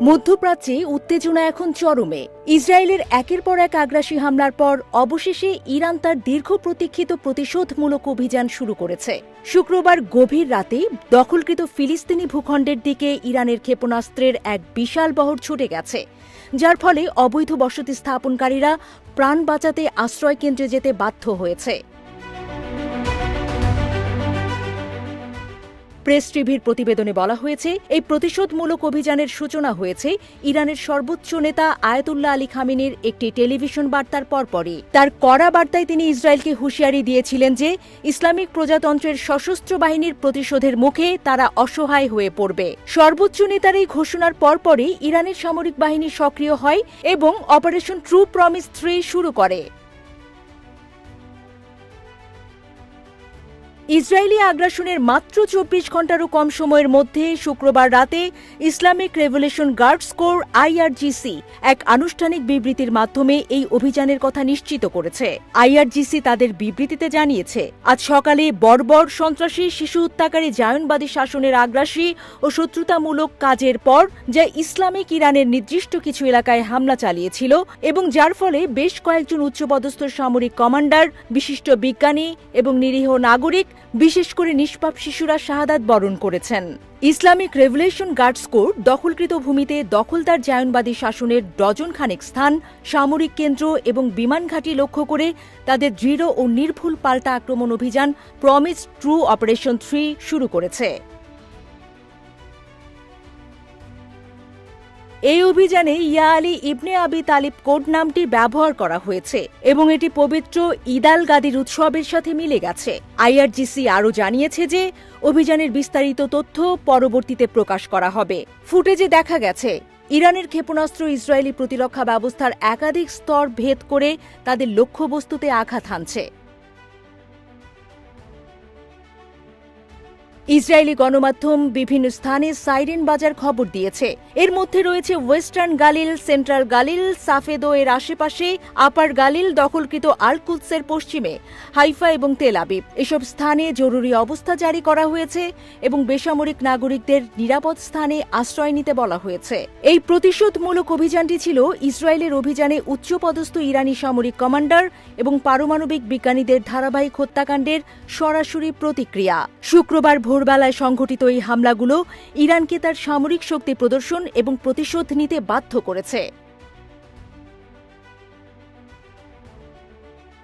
মধ্যপ্রাচ্যে উত্তেজনা এখন চরমে। ইসরায়েলের একের পর এক আগ্রাসী হামলার পর অবশেষে ইরান তার দীর্ঘ প্রতীক্ষিত প্রতিশোধমূলক অভিযান শুরু করেছে। শুক্রবার গভীর রাতে দখলকৃত ফিলিস্তিনি ভূখণ্ডের দিকে ইরানের ক্ষেপণাস্ত্রের এক বিশাল বহর ছুটে গেছে, যার ফলে অবৈধ বসতি স্থাপনকারীরা প্রাণ বাঁচাতে আশ্রয়কেন্দ্রে যেতে বাধ্য হয়েছে। প্রেস টিভির প্রতিবেদনে বলা হয়েছে, এই প্রতিশোধমূলক অভিযানের সূচনা হয়েছে ইরানের সর্বোচ্চ নেতা আয়াতুল্লাহ আলী খামেনির একটি টেলিভিশন বার্তার পরপরই। তার কড়া বার্তায় তিনি ইসরায়েলকে হুঁশিয়ারি দিয়েছিলেন যে ইসলামিক প্রজাতন্ত্রের সশস্ত্র বাহিনীর প্রতিশোধের মুখে তারা অসহায় হয়ে পড়বে। সর্বোচ্চ নেতার এই ঘোষণার পরপরই ইরানের সামরিক বাহিনী সক্রিয় হয় এবং অপারেশন ট্রু প্রমিস 3 শুরু করে। ইসরায়েলি আগ্রাসনের মাত্র 24 ঘণ্টারও কম সময়ের মধ্যে শুক্রবার রাতে Islamic revolution guards core IRGC এক আনুষ্ঠানিক বিবৃতির মাধ্যমে এই অভিযানের কথা নিশ্চিত করেছে। আইআরজিসি তাদের বিবৃতিতে জানিয়েছে, আজ সকালে বর্বর সন্ত্রাসী শিশু হত্যাকারী জায়নবাদী শাসনের আগ্রাসী ও শত্রুতামূলক কাজের পর যা ইসলামিক ইরানের নির্দিষ্ট কিছু এলাকায় হামলা চালিয়েছিল এবং যার ফলে বেশ কয়েকজন উচ্চপদস্থ সামরিক কমান্ডার, বিশিষ্ট বিজ্ঞানী এবং নিরীহ নাগরিক, বিশেষ করে নিষ্পাপ শিশুরা শাহাদাত বরণ করেছেন। ইসলামিক রেভলিউশন গার্ডস কোর দখলকৃত ভূমিতে দখলদার জায়নবাদী শাসনের ডজন খানেক স্থান, সামরিক কেন্দ্র এবং বিমান ঘাঁটি লক্ষ্য করে তাদের দৃঢ় ও নির্ভুল পাল্টা আক্রমণ অভিযান প্রমিস ট্রু অপারেশন 3 শুরু করেছে। এই অভিযানে ইয়া আলী ইবনে আবি তালিব কোড নামটি ব্যবহার করা হয়েছে এবং এটি পবিত্র ঈদ আল গাদির উৎসবের সাথে মিলে গেছে। আইআরজিসি আরও জানিয়েছে যে অভিযানের বিস্তারিত তথ্য পরবর্তীতে প্রকাশ করা হবে। ফুটেজে দেখা গেছে ইরানের ক্ষেপণাস্ত্র ইসরায়েলি প্রতিরক্ষা ব্যবস্থার একাধিক স্তর ভেদ করে তাদের লক্ষ্যবস্তুতে আঘাত হানছে। ইসরায়েলি গণমাধ্যম বিভিন্ন স্থানে সাইরেন বাজার খবর দিয়েছে। এর মধ্যে রয়েছে ওয়েস্টার্ন গালিল, সেন্ট্রাল গালিল, সাফেদো এর আশেপাশে, আপার গালিল, দখলকৃত আল কুদসের পশ্চিমে, হাইফা এবং তেল আবিব। এসব স্থানে জরুরি অবস্থা জারি করা হয়েছে এবং বেসামরিক নাগরিকদের নিরাপদ স্থানে আশ্রয় নিতে বলা হয়েছে। এই প্রতিশোধমূলক অভিযানটি ছিল ইসরায়েলের অভিযানে উচ্চপদস্থ ইরানি সামরিক কমান্ডার এবং পারমাণবিক বিজ্ঞানীদের ধারাবাহিক হত্যাকাণ্ডের সরাসরি প্রতিক্রিয়া। শুক্রবার ভোরবেলায় সংঘটিত এই হামলাগুলো ইরানকে তার সামরিক শক্তি প্রদর্শন এবং প্রতিশোধ নিতে বাধ্য করেছে।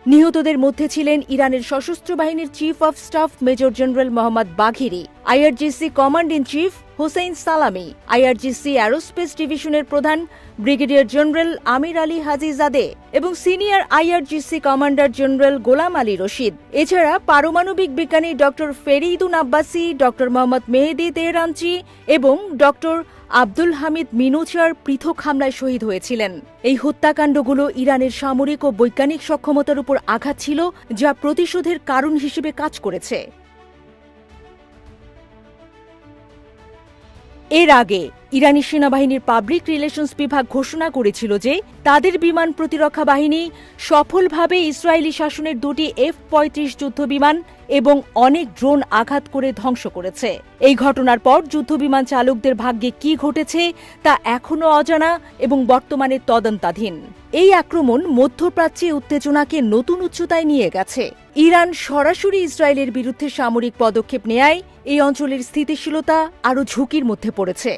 নিহতদের মধ্যে ছিলেন ইরানের সশস্ত্র বাহিনীর chief of staff major general Mohammad Bagheri, IRGC command in chief Hossein Salami, IRGC aerospace ডিভিশনের প্রধান brigadier general Amir Ali Hajizadeh এবং senior IRGC commander general Gholam Ali Rashid. এছাড়া পারমাণবিক বিজ্ঞানী doctor Fereydoun Abbasi, doctor Mohammad Mehdi Tehranchi এবং doctor Abdul Hamid মিনুচার পৃথক হামলায় শহীদ হয়েছিলেন। এই হত্যাকাণ্ডগুলো ইরানের সামরিক ও বৈজ্ঞানিক সক্ষমতার উপর আঘাত ছিল, যা প্রতিশোধের কারণ হিসেবে কাজ করেছে। এর আগে ইরানি সেনাবাহিনীর পাবলিক রিলেশনস বিভাগ ঘোষণা করেছিল যে তাদের বিমান প্রতিরক্ষা বাহিনী সফলভাবে ইসরায়েলি শাসনের 2টি F-35 যুদ্ধবিমান এবং অনেক ড্রোন আঘাত করে ধ্বংস করেছে। এই ঘটনার পর যুদ্ধবিমান চালকদের ভাগ্যে কি ঘটেছে তা এখনও অজানা এবং বর্তমানে তদন্তাধীন। এই আক্রমণ মধ্যপ্রাচ্যে উত্তেজনাকে নতুন উচ্চতায় নিয়ে গেছে। ইরান সরাসরি ইসরায়েলের বিরুদ্ধে সামরিক পদক্ষেপ নেয়ায় এই অঞ্চলের স্থিতিশীলতা আরও ঝুঁকির মধ্যে পড়েছে।